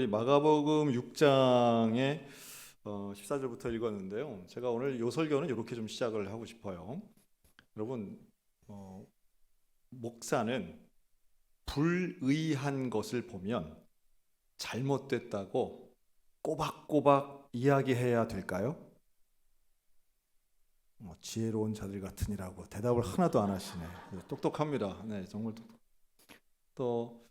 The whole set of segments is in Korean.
우리 마가복음 6장의 14절부터 읽었는데요. 제가 오늘 요 설교는 이렇게 좀 시작을 하고 싶어요. 여러분, 목사는 불의한 것을 보면 잘못됐다고 꼬박꼬박 이야기해야 될까요? 지혜로운 자들 같으니라고 대답을 하나도 안 하시네. 똑똑합니다. 네, 정말 또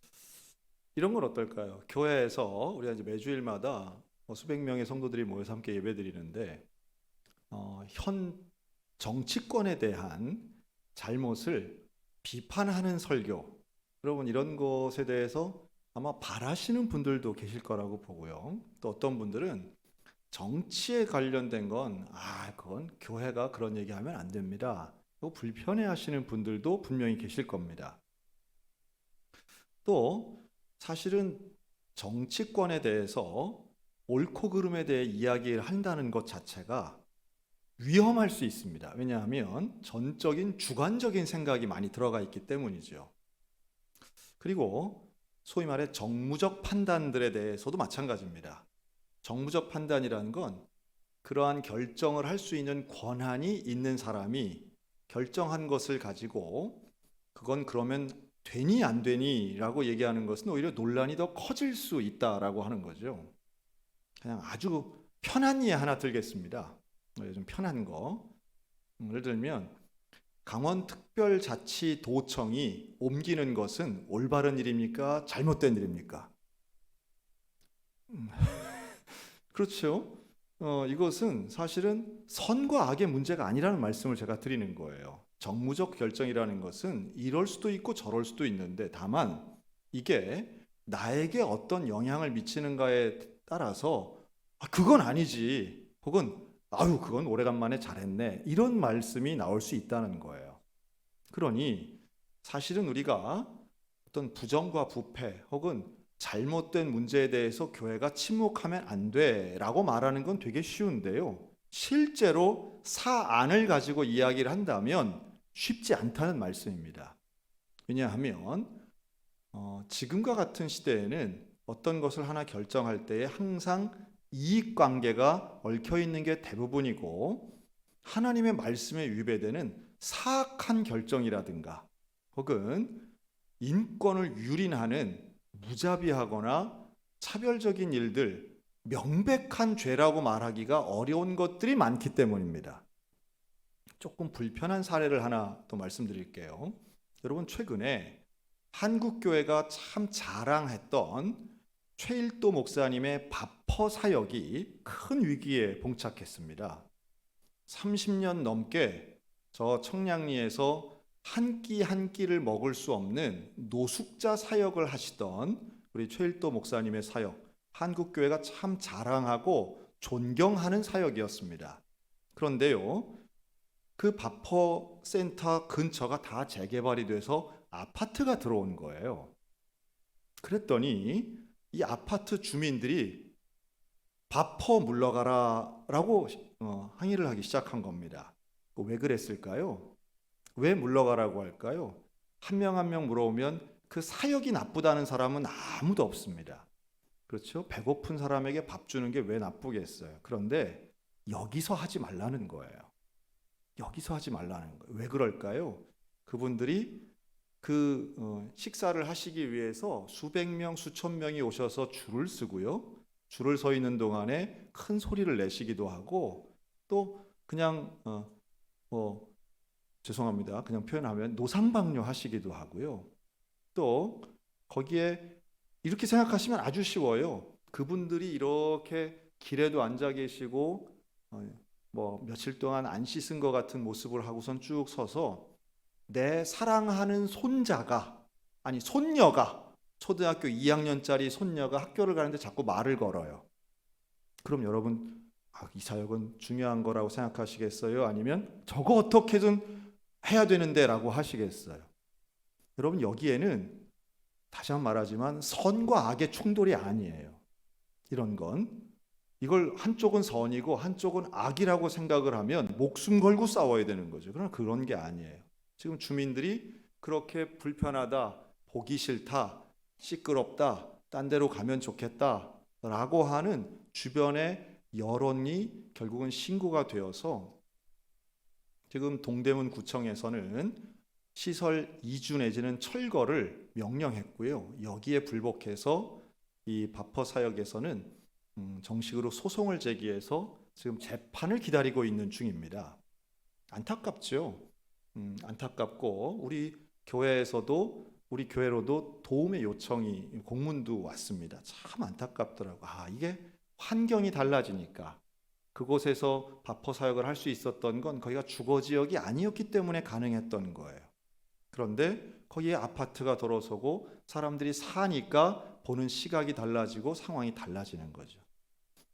이런 건 어떨까요? 교회에서 우리가 이제 매주일마다 수백 명의 성도들이 모여서 함께 예배드리는데 현 정치권에 대한 잘못을 비판하는 설교, 여러분 이런 것에 대해서 아마 바라시는 분들도 계실 거라고 보고요. 또 어떤 분들은 정치에 관련된 건 그건 교회가 그런 얘기하면 안 됩니다. 불편해하시는 분들도 분명히 계실 겁니다. 또 사실은 정치권에 대해서 옳고 그름에 대해 이야기를 한다는 것 자체가 위험할 수 있습니다. 왜냐하면 전적인 주관적인 생각이 많이 들어가 있기 때문이죠. 그리고 소위 말해 정무적 판단들에 대해서도 마찬가지입니다. 정무적 판단이라는 건 그러한 결정을 할 수 있는 권한이 있는 사람이 결정한 것을 가지고 그건 그러면 되니 안 되니 라고 얘기하는 것은 오히려 논란이 더 커질 수 있다라고 하는 거죠. 그냥 아주 편한 예 하나 들겠습니다. 좀 편한 거. 예를 들면 강원특별자치도청이 옮기는 것은 올바른 일입니까? 잘못된 일입니까? 그렇죠. 이것은 사실은 선과 악의 문제가 아니라는 말씀을 제가 드리는 거예요. 정무적 결정이라는 것은 이럴 수도 있고 저럴 수도 있는데 다만 이게 나에게 어떤 영향을 미치는가에 따라서 그건 아니지 혹은 그건 오래간만에 잘했네 이런 말씀이 나올 수 있다는 거예요. 그러니 사실은 우리가 어떤 부정과 부패 혹은 잘못된 문제에 대해서 교회가 침묵하면 안 돼라고 말하는 건 되게 쉬운데요. 실제로 사안을 가지고 이야기를 한다면 쉽지 않다는 말씀입니다. 왜냐하면 지금과 같은 시대에는 어떤 것을 하나 결정할 때에 항상 이익관계가 얽혀있는 게 대부분이고 하나님의 말씀에 위배되는 사악한 결정이라든가 혹은 인권을 유린하는 무자비하거나 차별적인 일들, 명백한 죄라고 말하기가 어려운 것들이 많기 때문입니다. 조금 불편한 사례를 하나 또 말씀드릴게요. 여러분 최근에 한국교회가 참 자랑했던 최일도 목사님의 바퍼 사역이 큰 위기에 봉착했습니다. 30년 넘게 저 청량리에서 한 끼 한 끼를 먹을 수 없는 노숙자 사역을 하시던 우리 최일도 목사님의 사역, 한국교회가 참 자랑하고 존경하는 사역이었습니다. 그런데요, 그 바퍼 센터 근처가 다 재개발이 돼서 아파트가 들어온 거예요. 그랬더니 이 아파트 주민들이 바퍼 물러가라 라고 항의를 하기 시작한 겁니다. 왜 그랬을까요? 왜 물러가라고 할까요? 한 명 한 명 물어보면 그 사역이 나쁘다는 사람은 아무도 없습니다. 그렇죠? 배고픈 사람에게 밥 주는 게 왜 나쁘겠어요? 그런데 여기서 하지 말라는 거예요. 여기서 하지 말라는 거예요. 왜 그럴까요? 그분들이 그 식사를 하시기 위해서 수백 명, 수천 명이 오셔서 줄을 쓰고요. 줄을 서 있는 동안에 큰 소리를 내시기도 하고 또 그냥 죄송합니다. 그냥 표현하면 노상방뇨 하시기도 하고요. 또 거기에 이렇게 생각하시면 아주 쉬워요. 그분들이 이렇게 길에도 앉아 계시고 며칠 동안 안 씻은 것 같은 모습을 하고선 쭉 서서 내 사랑하는 손녀가 초등학교 2학년짜리 손녀가 학교를 가는데 자꾸 말을 걸어요. 그럼 여러분 이 사역은 중요한 거라고 생각하시겠어요? 아니면 저거 어떻게든 해야 되는데 라고 하시겠어요? 여러분 여기에는 다시 한번 말하지만 선과 악의 충돌이 아니에요. 이걸 한쪽은 선이고 한쪽은 악이라고 생각을 하면 목숨 걸고 싸워야 되는 거죠. 그러나 그런 게 아니에요. 지금 주민들이 그렇게 불편하다, 보기 싫다, 시끄럽다, 딴 데로 가면 좋겠다 라고 하는 주변의 여론이 결국은 신고가 되어서 지금 동대문 구청에서는 시설 이주 내지는 철거를 명령했고요. 여기에 불복해서 이 바퍼사역에서는 정식으로 소송을 제기해서 지금 재판을 기다리고 있는 중입니다. 안타깝죠. 안타깝고 우리 교회로도 도움의 요청이 공문도 왔습니다. 참 안타깝더라고. 이게 환경이 달라지니까 그곳에서 바퍼 사역을 할 수 있었던 건 거기가 주거 지역이 아니었기 때문에 가능했던 거예요. 그런데 거기에 아파트가 들어서고 사람들이 사니까 보는 시각이 달라지고 상황이 달라지는 거죠.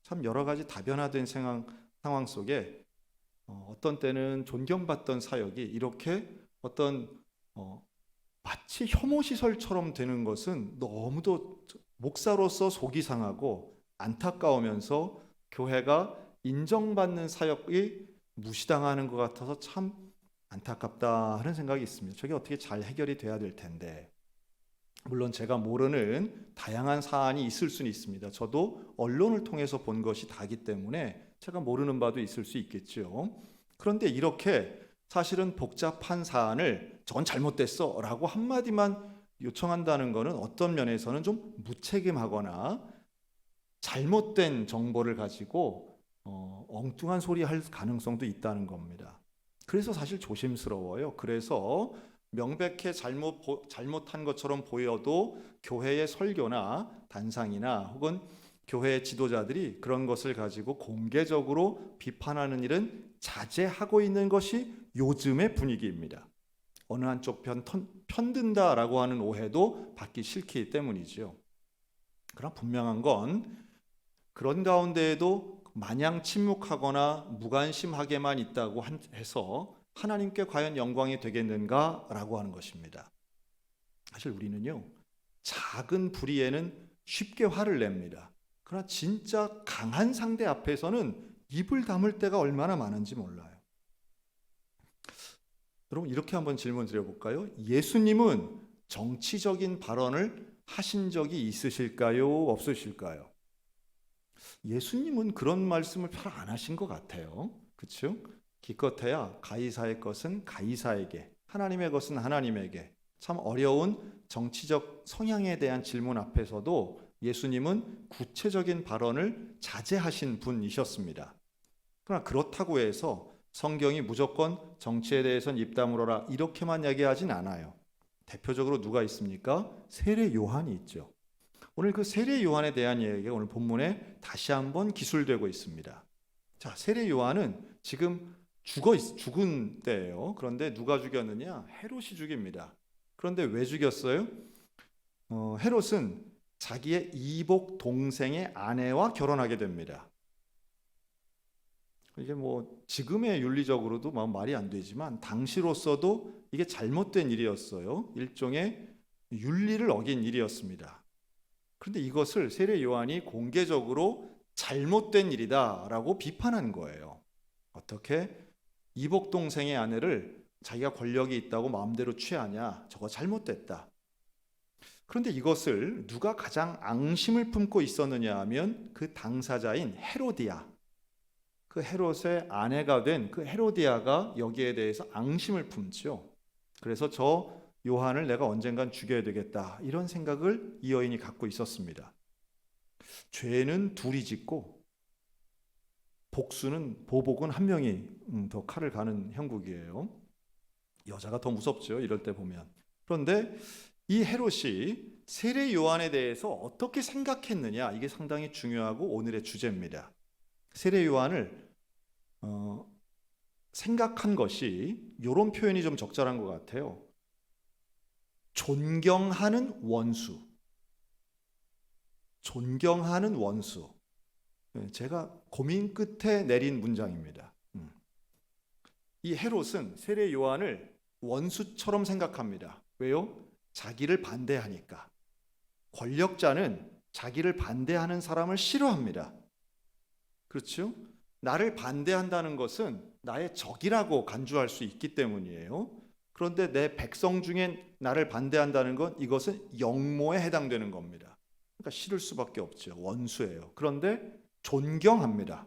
참 여러 가지 다변화된 상황 속에 어떤 때는 존경받던 사역이 이렇게 어떤 마치 혐오시설처럼 되는 것은 너무도 목사로서 속이 상하고 안타까우면서 교회가 인정받는 사역이 무시당하는 것 같아서 참 안타깝다 하는 생각이 있습니다. 저게 어떻게 잘 해결이 돼야 될 텐데, 물론 제가 모르는 다양한 사안이 있을 수는 있습니다. 저도 언론을 통해서 본 것이 다기 때문에 제가 모르는 바도 있을 수 있겠죠. 그런데 이렇게 사실은 복잡한 사안을 저건 잘못됐어 라고 한마디만 요청한다는 것은 어떤 면에서는 좀 무책임하거나 잘못된 정보를 가지고 엉뚱한 소리 할 가능성도 있다는 겁니다. 그래서 사실 조심스러워요. 그래서 명백히 잘못한 것처럼 보여도 교회의 설교나 단상이나 혹은 교회의 지도자들이 그런 것을 가지고 공개적으로 비판하는 일은 자제하고 있는 것이 요즘의 분위기입니다. 어느 한쪽 편든다라고 하는 오해도 받기 싫기 때문이죠. 그러나 분명한 건 그런 가운데에도 마냥 침묵하거나 무관심하게만 있다고 해서 하나님께 과연 영광이 되겠는가라고 하는 것입니다. 사실 우리는요, 작은 불의에는 쉽게 화를 냅니다. 그러나 진짜 강한 상대 앞에서는 입을 다물 때가 얼마나 많은지 몰라요. 여러분, 이렇게 한번 질문 드려볼까요? 예수님은 정치적인 발언을 하신 적이 있으실까요? 없으실까요? 예수님은 그런 말씀을 잘 안 하신 것 같아요. 그렇죠? 기껏해야 가이사의 것은 가이사에게, 하나님의 것은 하나님에게, 참 어려운 정치적 성향에 대한 질문 앞에서도 예수님은 구체적인 발언을 자제하신 분이셨습니다. 그러나 그렇다고 해서 성경이 무조건 정치에 대해서는 입 다물어라 이렇게만 얘기하진 않아요. 대표적으로 누가 있습니까? 세례 요한이 있죠. 오늘 그 세례 요한에 대한 얘기가 오늘 본문에 다시 한번 기술되고 있습니다. 자, 세례 요한은 지금 죽은 때예요. 그런데 누가 죽였느냐? 헤롯이 죽입니다. 그런데 왜 죽였어요? 헤롯은 자기의 이복 동생의 아내와 결혼하게 됩니다. 이게 지금의 윤리적으로도 말이 안 되지만 당시로서도 이게 잘못된 일이었어요. 일종의 윤리를 어긴 일이었습니다. 그런데 이것을 세례 요한이 공개적으로 잘못된 일이다라고 비판한 거예요. 어떻게 이복 동생의 아내를 자기가 권력이 있다고 마음대로 취하냐? 저거 잘못됐다. 그런데 이것을 누가 가장 앙심을 품고 있었느냐 하면 그 당사자인 헤로디아, 그 헤롯의 아내가 된 그 헤로디아가 여기에 대해서 앙심을 품죠. 그래서 저 요한을 내가 언젠간 죽여야 되겠다 이런 생각을 이 여인이 갖고 있었습니다. 죄는 둘이 짓고 보복은 한 명이 더 칼을 가는 형국이에요. 여자가 더 무섭죠, 이럴 때 보면. 그런데 이 헤롯이 세례 요한에 대해서 어떻게 생각했느냐, 이게 상당히 중요하고 오늘의 주제입니다. 세례 요한을 생각한 것이 이런 표현이 좀 적절한 것 같아요. 존경하는 원수. 존경하는 원수. 제가 고민 끝에 내린 문장입니다. 이 헤롯은 세례 요한을 원수처럼 생각합니다. 왜요? 자기를 반대하니까. 권력자는 자기를 반대하는 사람을 싫어합니다. 그렇죠? 나를 반대한다는 것은 나의 적이라고 간주할 수 있기 때문이에요. 그런데 내 백성 중에 나를 반대한다는 건 이것은 영모에 해당되는 겁니다. 그러니까 싫을 수밖에 없죠. 원수예요. 그런데 존경합니다.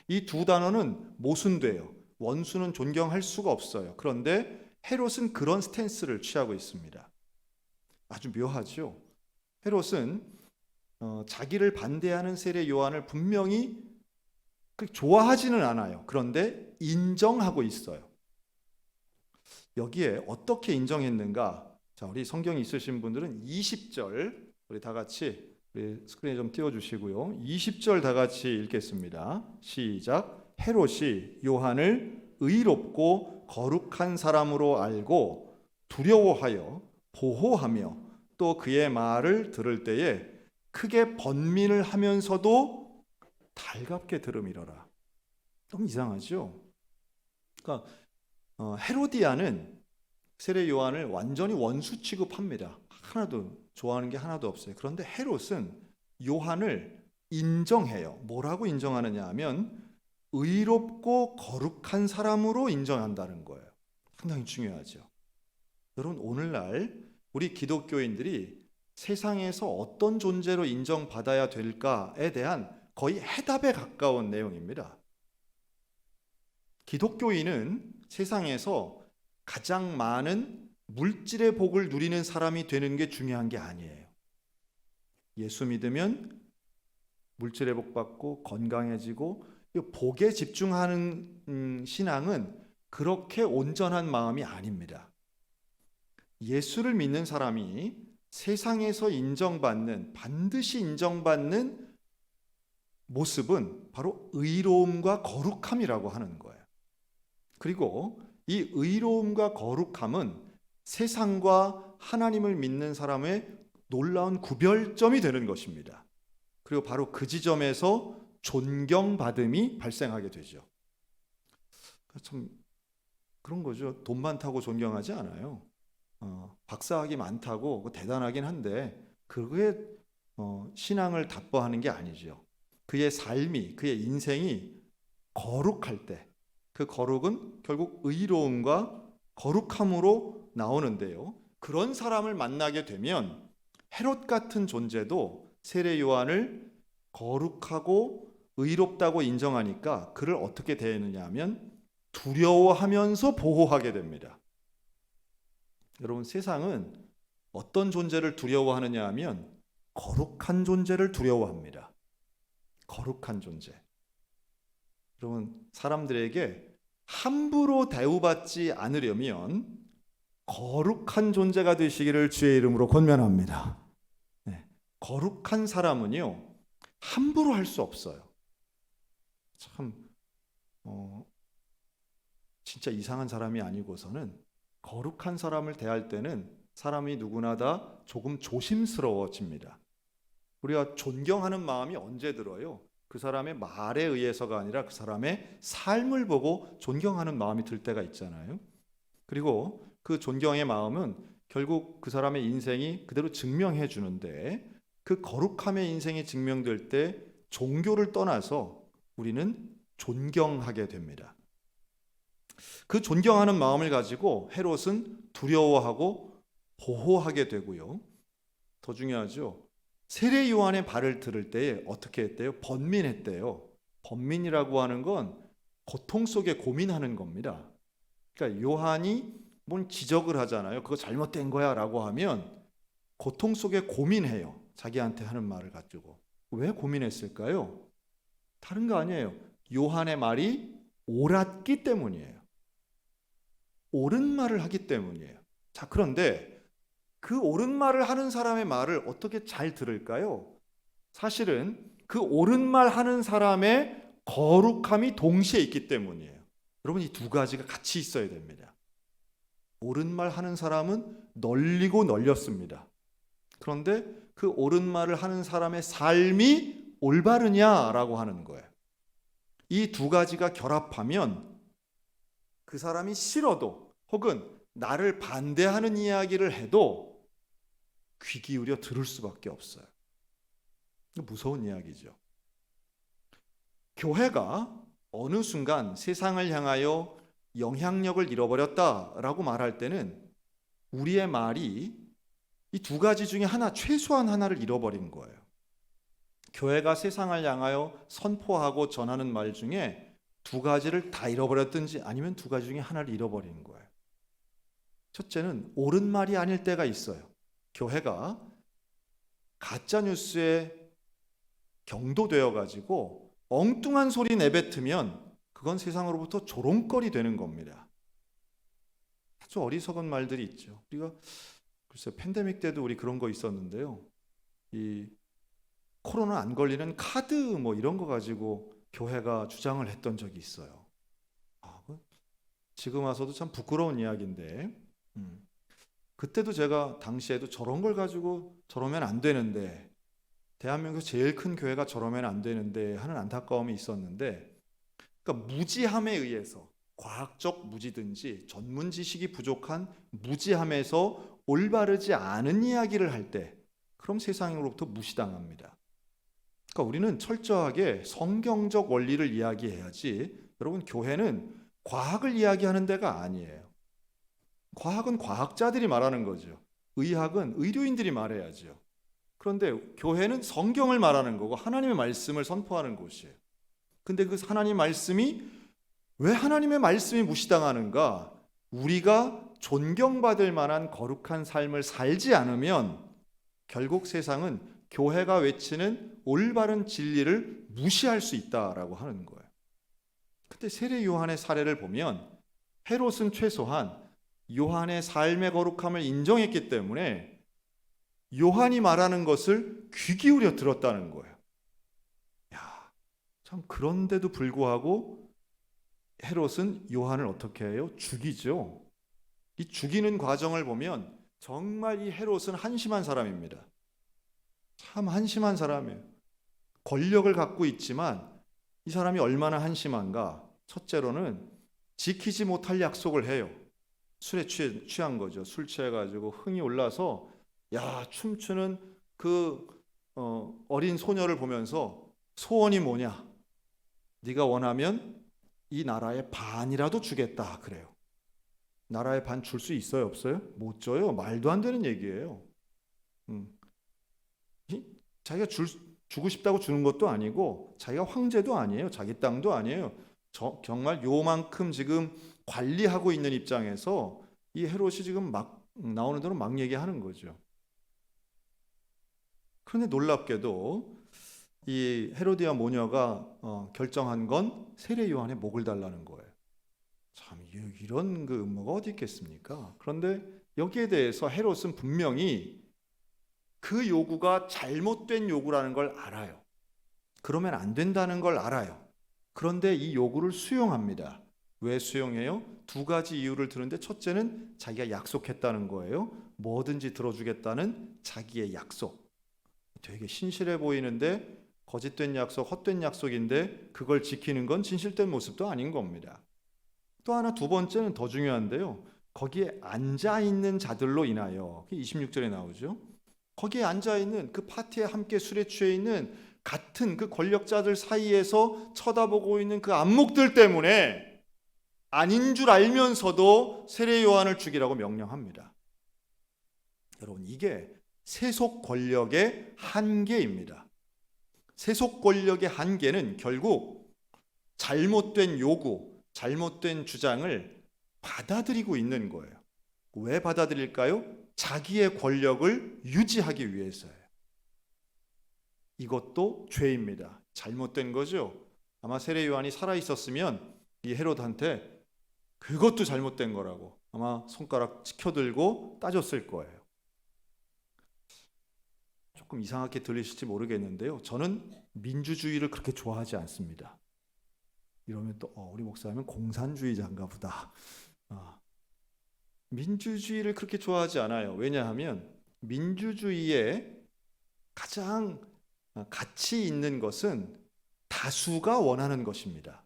이 두 단어는 모순돼요. 원수는 존경할 수가 없어요. 그런데 헤롯은 그런 스탠스를 취하고 있습니다. 아주 묘하죠. 헤롯은 자기를 반대하는 세례 요한을 분명히 좋아하지는 않아요. 그런데 인정하고 있어요. 여기에 어떻게 인정했는가? 자, 우리 성경이 있으신 분들은 20절 우리 다 같이 우리 스크린에 좀 띄워주시고요. 20절 다 같이 읽겠습니다. 시작. 헤롯이 요한을 의롭고 거룩한 사람으로 알고 두려워하여 보호하며 또 그의 말을 들을 때에 크게 번민을 하면서도 달갑게 들음이러라. 너무 이상하죠? 그러니까 헤로디아는 세례 요한을 완전히 원수 취급합니다. 하나도 좋아하는 게 하나도 없어요. 그런데 헤롯은 요한을 인정해요. 뭐라고 인정하느냐 하면 의롭고 거룩한 사람으로 인정한다는 거예요. 상당히 중요하죠. 여러분, 오늘날 우리 기독교인들이 세상에서 어떤 존재로 인정받아야 될까에 대한 거의 해답에 가까운 내용입니다. 기독교인은 세상에서 가장 많은 물질의 복을 누리는 사람이 되는 게 중요한 게 아니에요. 예수 믿으면 물질의 복 받고 건강해지고 복에 집중하는 신앙은 그렇게 온전한 마음이 아닙니다. 예수를 믿는 사람이 세상에서 인정받는, 반드시 인정받는 모습은 바로 의로움과 거룩함이라고 하는 거예요. 그리고 이 의로움과 거룩함은 세상과 하나님을 믿는 사람의 놀라운 구별점이 되는 것입니다. 그리고 바로 그 지점에서 존경받음이 발생하게 되죠. 참 그런 거죠. 돈 많다고 존경하지 않아요. 박사학위 많다고 대단하긴 한데 그게 신앙을 답보하는 게 아니죠. 그의 삶이, 그의 인생이 거룩할 때 그 거룩은 결국 의로움과 거룩함으로 나오는데요. 그런 사람을 만나게 되면 헤롯 같은 존재도 세례 요한을 거룩하고 의롭다고 인정하니까 그를 어떻게 대하느냐 하면 두려워하면서 보호하게 됩니다. 여러분, 세상은 어떤 존재를 두려워하느냐 하면 거룩한 존재를 두려워합니다. 거룩한 존재. 여러분, 사람들에게 함부로 대우받지 않으려면 거룩한 존재가 되시기를 주의 이름으로 권면합니다. 네, 거룩한 사람은요, 함부로 할 수 없어요. 참 진짜 이상한 사람이 아니고서는 거룩한 사람을 대할 때는 사람이 누구나 다 조금 조심스러워집니다. 우리가 존경하는 마음이 언제 들어요? 그 사람의 말에 의해서가 아니라 그 사람의 삶을 보고 존경하는 마음이 들 때가 있잖아요. 그리고 그 존경의 마음은 결국 그 사람의 인생이 그대로 증명해 주는데 그 거룩함의 인생이 증명될 때 종교를 떠나서 우리는 존경하게 됩니다. 그 존경하는 마음을 가지고 헤롯은 두려워하고 보호하게 되고요. 더 중요하죠. 세례 요한의 발을 들을 때에 어떻게 했대요? 번민했대요. 번민이라고 하는 건 고통 속에 고민하는 겁니다. 그러니까 요한이 뭔 지적을 하잖아요. 그거 잘못된 거야 라고 하면 고통 속에 고민해요. 자기한테 하는 말을 가지고. 왜 고민했을까요? 다른 거 아니에요. 요한의 말이 옳았기 때문이에요. 옳은 말을 하기 때문이에요. 자, 그런데 그 옳은 말을 하는 사람의 말을 어떻게 잘 들을까요? 사실은 그 옳은 말 하는 사람의 거룩함이 동시에 있기 때문이에요. 여러분, 이 두 가지가 같이 있어야 됩니다. 옳은 말 하는 사람은 널리고 널렸습니다. 그런데 그 옳은 말을 하는 사람의 삶이 올바르냐라고 하는 거예요. 이 두 가지가 결합하면 그 사람이 싫어도 혹은 나를 반대하는 이야기를 해도 귀 기울여 들을 수밖에 없어요. 무서운 이야기죠. 교회가 어느 순간 세상을 향하여 영향력을 잃어버렸다라고 말할 때는 우리의 말이 이 두 가지 중에 하나, 최소한 하나를 잃어버린 거예요. 교회가 세상을 향하여 선포하고 전하는 말 중에 두 가지를 다 잃어버렸든지 아니면 두 가지 중에 하나를 잃어버리는 거예요. 첫째는 옳은 말이 아닐 때가 있어요. 교회가 가짜 뉴스에 경도되어 가지고 엉뚱한 소리 내뱉으면 그건 세상으로부터 조롱거리 되는 겁니다. 아주 어리석은 말들이 있죠. 우리가 글쎄 팬데믹 때도 우리 그런 거 있었는데요. 이 코로나 안 걸리는 카드 뭐 이런 거 가지고 교회가 주장을 했던 적이 있어요. 지금 와서도 참 부끄러운 이야기인데 그때도 제가 당시에도 저런 걸 가지고 저러면 안 되는데, 대한민국에서 제일 큰 교회가 저러면 안 되는데 하는 안타까움이 있었는데, 그러니까 무지함에 의해서, 과학적 무지든지 전문 지식이 부족한 무지함에서 올바르지 않은 이야기를 할 때 그럼 세상으로부터 무시당합니다. 그러니까 우리는 철저하게 성경적 원리를 이야기해야지, 여러분 교회는 과학을 이야기하는 데가 아니에요. 과학은 과학자들이 말하는 거죠. 의학은 의료인들이 말해야죠. 그런데 교회는 성경을 말하는 거고 하나님의 말씀을 선포하는 곳이에요. 근데 그 하나님의 말씀이 왜 하나님의 말씀이 무시당하는가? 우리가 존경받을 만한 거룩한 삶을 살지 않으면 결국 세상은 교회가 외치는 올바른 진리를 무시할 수 있다라고 하는 거예요. 근데 세례 요한의 사례를 보면 헤롯은 최소한 요한의 삶의 거룩함을 인정했기 때문에 요한이 말하는 것을 귀 기울여 들었다는 거예요. 야, 참 그런데도 불구하고 헤롯은 요한을 어떻게 해요? 죽이죠. 이 죽이는 과정을 보면 정말 이 헤롯은 한심한 사람입니다. 참 한심한 사람이에요. 권력을 갖고 있지만 이 사람이 얼마나 한심한가? 첫째로는 지키지 못할 약속을 해요. 술에 취한 거죠. 술 취해가지고 흥이 올라서 춤추는 그 어린 소녀를 보면서 소원이 뭐냐? 네가 원하면 이 나라의 반이라도 주겠다 그래요. 나라의 반 줄 수 있어요? 없어요? 못 줘요. 말도 안 되는 얘기예요. 자기가 주고 싶다고 주는 것도 아니고 자기가 황제도 아니에요. 자기 땅도 아니에요. 정말 요만큼 지금 관리하고 있는 입장에서 이 헤롯이 지금 막 나오는 대로 막 얘기하는 거죠. 그런데 놀랍게도 이 헤로디아 모녀가 결정한 건 세례 요한의 목을 달라는 거예요. 참 이런 그 음모가 어디 있겠습니까? 그런데 여기에 대해서 헤롯은 분명히 그 요구가 잘못된 요구라는 걸 알아요. 그러면 안 된다는 걸 알아요. 그런데 이 요구를 수용합니다. 왜 수용해요? 두 가지 이유를 드는데, 첫째는 자기가 약속했다는 거예요. 뭐든지 들어주겠다는 자기의 약속. 되게 신실해 보이는데 거짓된 약속, 헛된 약속인데 그걸 지키는 건 진실된 모습도 아닌 겁니다. 또 하나, 두 번째는 더 중요한데요. 거기에 앉아있는 자들로 인하여, 26절에 나오죠. 거기에 앉아있는, 그 파티에 함께 술에 취해 있는 같은 그 권력자들 사이에서 쳐다보고 있는 그 안목들 때문에 아닌 줄 알면서도 세례 요한을 죽이라고 명령합니다. 여러분, 이게 세속 권력의 한계입니다. 세속 권력의 한계는 결국 잘못된 요구, 잘못된 주장을 받아들이고 있는 거예요. 왜 받아들일까요? 자기의 권력을 유지하기 위해서예요. 이것도 죄입니다. 잘못된 거죠. 아마 세례 요한이 살아 있었으면 이 헤롯한테 그것도 잘못된 거라고 아마 손가락 치켜들고 따졌을 거예요. 조금 이상하게 들리실지 모르겠는데요. 저는 민주주의를 그렇게 좋아하지 않습니다. 이러면 또 우리 목사님은 공산주의자인가 보다. 민주주의를 그렇게 좋아하지 않아요. 왜냐하면 민주주의의 가장 가치 있는 것은 다수가 원하는 것입니다.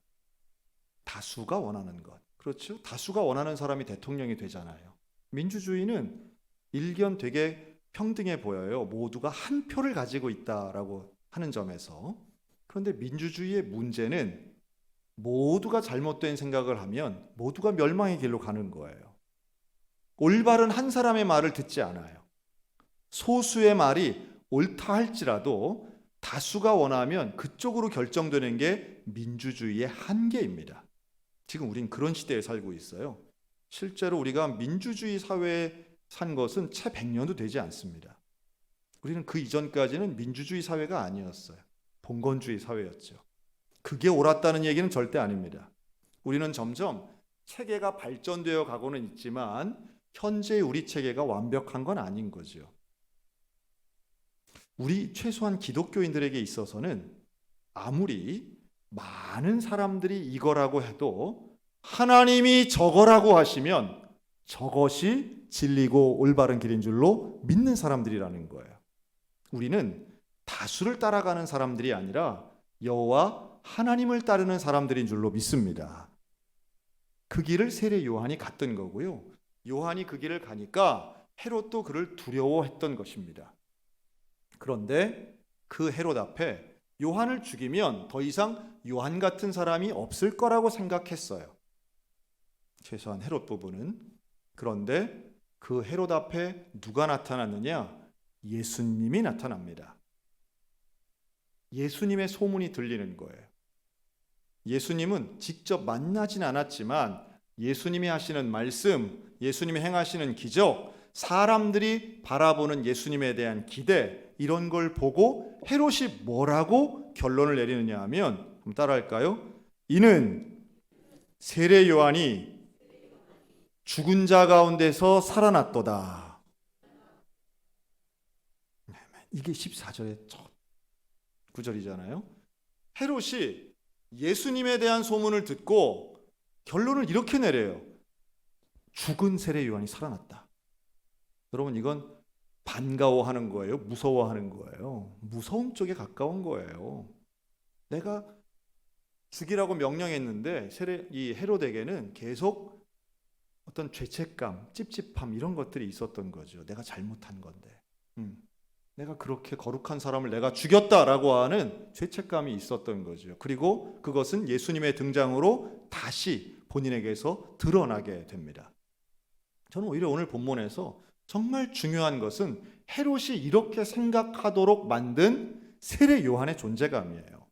다수가 원하는 것. 그렇죠? 다수가 원하는 사람이 대통령이 되잖아요. 민주주의는 일견 되게 평등해 보여요. 모두가 한 표를 가지고 있다라고 하는 점에서. 그런데 민주주의의 문제는 모두가 잘못된 생각을 하면 모두가 멸망의 길로 가는 거예요. 올바른 한 사람의 말을 듣지 않아요. 소수의 말이 옳다 할지라도 다수가 원하면 그쪽으로 결정되는 게 민주주의의 한계입니다. 지금 우린 그런 시대에 살고 있어요. 실제로 우리가 민주주의 사회에 산 것은 채 100년도 되지 않습니다. 우리는 그 이전까지는 민주주의 사회가 아니었어요. 봉건주의 사회였죠. 그게 옳았다는 얘기는 절대 아닙니다. 우리는 점점 체계가 발전되어 가고는 있지만 현재 우리 체계가 완벽한 건 아닌 거죠. 우리 최소한 기독교인들에게 있어서는 아무리 많은 사람들이 이거라고 해도 하나님이 저거라고 하시면 저것이 진리고 올바른 길인 줄로 믿는 사람들이라는 거예요. 우리는 다수를 따라가는 사람들이 아니라 여호와 하나님을 따르는 사람들인 줄로 믿습니다. 그 길을 세례 요한이 갔던 거고요. 요한이 그 길을 가니까 헤롯도 그를 두려워했던 것입니다. 그런데 그 헤롯 앞에 요한을 죽이면 더 이상 요한 같은 사람이 없을 거라고 생각했어요. 최소한 헤롯 부부는. 그런데 그 헤롯 앞에 누가 나타났느냐? 예수님이 나타납니다. 예수님의 소문이 들리는 거예요. 예수님은 직접 만나진 않았지만 예수님이 하시는 말씀, 예수님이 행하시는 기적, 사람들이 바라보는 예수님에 대한 기대, 이런 걸 보고 헤롯이 뭐라고 결론을 내리느냐 하면, 한번 따라할까요? 이는 세례 요한이 죽은 자 가운데서 살아났도다. 이게 14절의 첫 구절이잖아요. 헤롯이 예수님에 대한 소문을 듣고 결론을 이렇게 내려요. 죽은 세례 요한이 살아났다. 여러분, 이건 반가워하는 거예요? 무서워하는 거예요? 무서움 쪽에 가까운 거예요. 내가 죽이라고 명령했는데 이 헤롯에게는 계속 어떤 죄책감, 찝찝함 이런 것들이 있었던 거죠. 내가 잘못한 건데. 내가 그렇게 거룩한 사람을 내가 죽였다라고 하는 죄책감이 있었던 거죠. 그리고 그것은 예수님의 등장으로 다시 본인에게서 드러나게 됩니다. 저는 오히려 오늘 본문에서 정말 중요한 것은 헤롯이 이렇게 생각하도록 만든 세례 요한의 존재감이에요.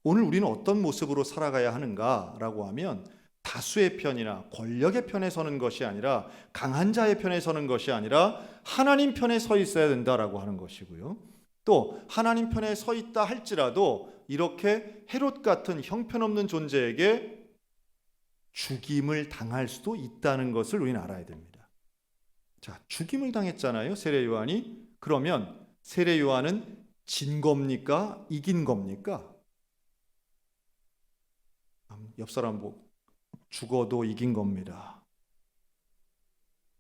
오늘 우리는 어떤 모습으로 살아가야 하는가라고 하면 다수의 편이나 권력의 편에 서는 것이 아니라 강한 자의 편에 서는 것이 아니라 하나님 편에 서 있어야 된다라고 하는 것이고요. 또 하나님 편에 서 있다 할지라도 이렇게 헤롯 같은 형편없는 존재에게 죽임을 당할 수도 있다는 것을 우리는 알아야 됩니다. 자, 죽임을 당했잖아요, 세례 요한이. 그러면 세례 요한은 진 겁니까? 이긴 겁니까? 옆 사람 보고 죽어도 이긴 겁니다.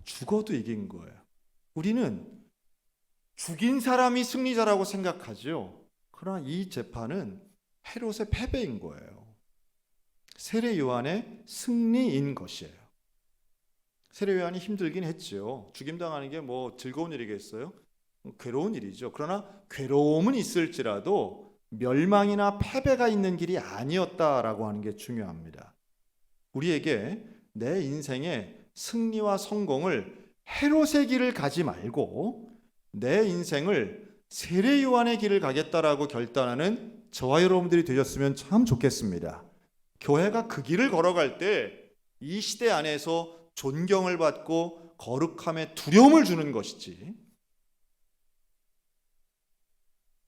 죽어도 이긴 거예요. 우리는 죽인 사람이 승리자라고 생각하죠. 그러나 이 재판은 헤롯의 패배인 거예요. 세례 요한의 승리인 것이에요. 세례 요한이 힘들긴 했죠. 죽임당하는 게 뭐 즐거운 일이겠어요? 괴로운 일이죠. 그러나 괴로움은 있을지라도 멸망이나 패배가 있는 길이 아니었다라고 하는 게 중요합니다. 우리에게 내 인생의 승리와 성공을 헤롯의 길을 가지 말고 내 인생을 세례 요한의 길을 가겠다라고 결단하는 저와 여러분들이 되셨으면 참 좋겠습니다. 교회가 그 길을 걸어갈 때 이 시대 안에서 존경을 받고 거룩함에 두려움을 주는 것이지,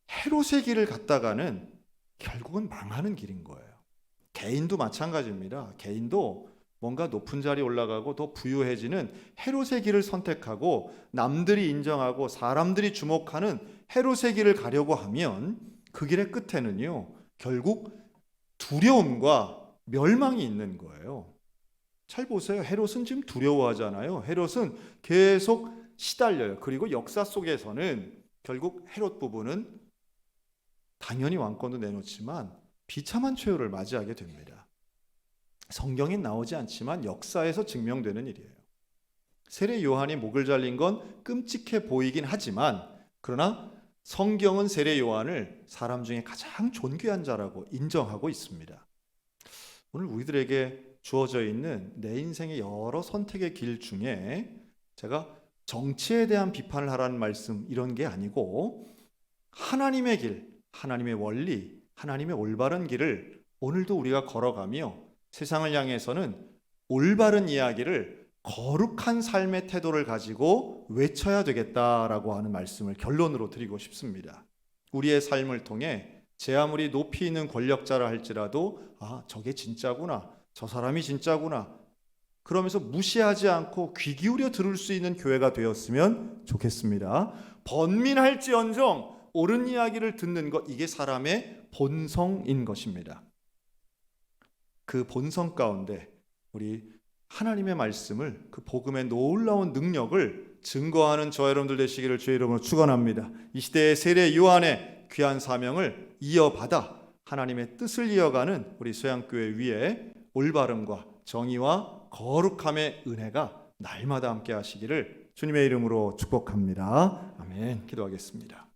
헤롯의 길을 갔다가는 결국은 망하는 길인 거예요. 개인도 마찬가지입니다. 개인도 뭔가 높은 자리에 올라가고 더 부유해지는 헤롯의 길을 선택하고 남들이 인정하고 사람들이 주목하는 헤롯의 길을 가려고 하면 그 길의 끝에는요, 결국 두려움과 멸망이 있는 거예요. 잘 보세요. 헤롯은 지금 두려워하잖아요. 헤롯은 계속 시달려요. 그리고 역사 속에서는 결국 헤롯 부부는 당연히 왕권도 내놓지만 비참한 최후를 맞이하게 됩니다. 성경에 나오지 않지만 역사에서 증명되는 일이에요. 세례 요한이 목을 잘린 건 끔찍해 보이긴 하지만, 그러나 성경은 세례 요한을 사람 중에 가장 존귀한 자라고 인정하고 있습니다. 오늘 우리들에게 주어져 있는 내 인생의 여러 선택의 길 중에 제가 정치에 대한 비판을 하라는 말씀 이런 게 아니고 하나님의 길, 하나님의 원리, 하나님의 올바른 길을 오늘도 우리가 걸어가며 세상을 향해서는 올바른 이야기를 거룩한 삶의 태도를 가지고 외쳐야 되겠다라고 하는 말씀을 결론으로 드리고 싶습니다. 우리의 삶을 통해 제 아무리 높이 있는 권력자라 할지라도 저게 진짜구나, 저 사람이 진짜구나, 그러면서 무시하지 않고 귀 기울여 들을 수 있는 교회가 되었으면 좋겠습니다. 번민할지언정 옳은 이야기를 듣는 것, 이게 사람의 본성인 것입니다. 그 본성 가운데 우리 하나님의 말씀을, 그 복음의 놀라운 능력을 증거하는 저와 여러분들 되시기를 주의 이름으로 축원합니다. 이 시대의 세례 요한의 귀한 사명을 이어받아 하나님의 뜻을 이어가는 우리 소양교회 위에 올바름과 정의와 거룩함의 은혜가 날마다 함께 하시기를 주님의 이름으로 축복합니다. 아멘. 기도하겠습니다.